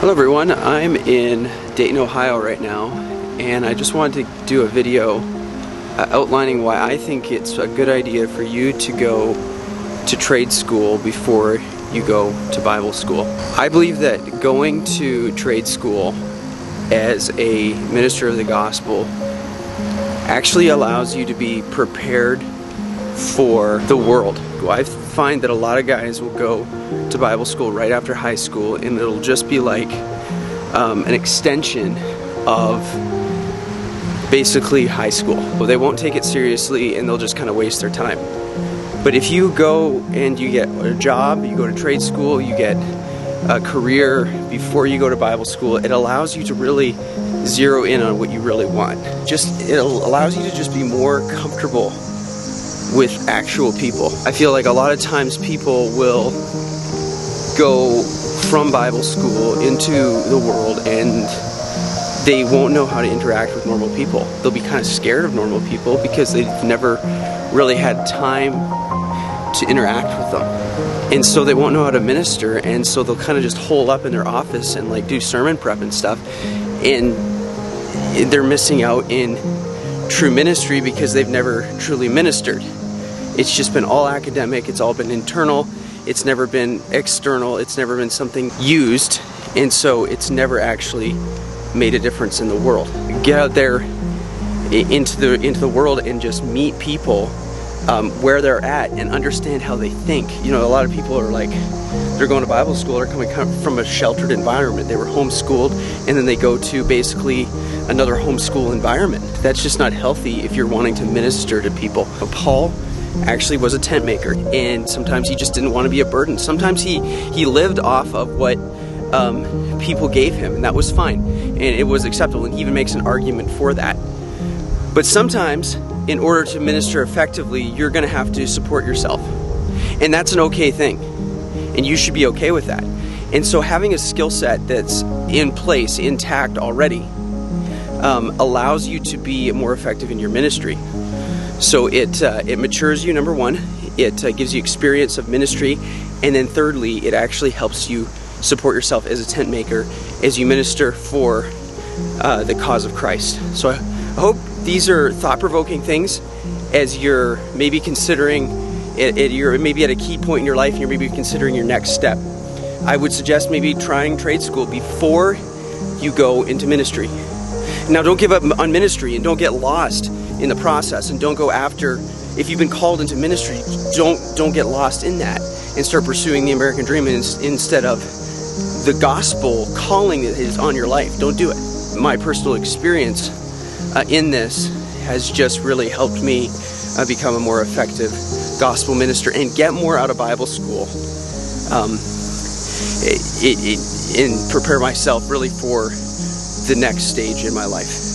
Hello everyone, I'm in Dayton, Ohio right now, and I just wanted to do a video outlining why I think it's a good idea for you to go to trade school before you go to Bible school. I believe that going to trade school as a minister of the gospel actually allows you to be prepared for the world. I find that a lot of guys will go to Bible school right after high school, and it'll just be like an extension of basically high school. They won't take it seriously and they'll just kind of waste their time. But if you go and you get a job, you go to trade school, you get a career before you go to Bible school, it allows you to really zero in on what you really want. It allows you to just be more comfortable with actual people. I feel like a lot of times people will go from Bible school into the world and they won't know how to interact with normal people. They'll be kind of scared of normal people because they've never really had time to interact with them. And so they won't know how to minister, and so they'll kind of just hole up in their office and like do sermon prep and stuff. And they're missing out in true ministry because they've never truly ministered. It's just been all academic, it's all been internal, it's never been external, it's never been something used, and so it's never actually made a difference in the world. Get out there into the world and just meet people where they're at and understand how they think. You know, a lot of people are like, they're going to Bible school, they're coming from a sheltered environment. They were homeschooled, and then they go to basically another homeschool environment. That's just not healthy if you're wanting to minister to people. Paul actually was a tent maker, and sometimes he just didn't want to be a burden. Sometimes he lived off of what people gave him, and that was fine, and it was acceptable, and he even makes an argument for that. But sometimes, in order to minister effectively, you're going to have to support yourself, and that's an okay thing, and you should be okay with that. And so having a skill set that's in place, intact already, allows you to be more effective in your ministry. So it matures you, number one. It gives you experience of ministry, and then thirdly, it actually helps you support yourself as a tent maker as you minister for the cause of Christ. So I hope these are thought-provoking things as you're maybe considering you're maybe at a key point in your life and you're maybe considering your next step. I would suggest maybe trying trade school before you go into ministry. Now, don't give up on ministry and don't get lost in the process, and don't go after, if you've been called into ministry, don't get lost in that and start pursuing the American dream instead of the gospel calling that is on your life. Don't do it. My personal experience in this has just really helped me become a more effective gospel minister and get more out of Bible school and prepare myself really for the next stage in my life.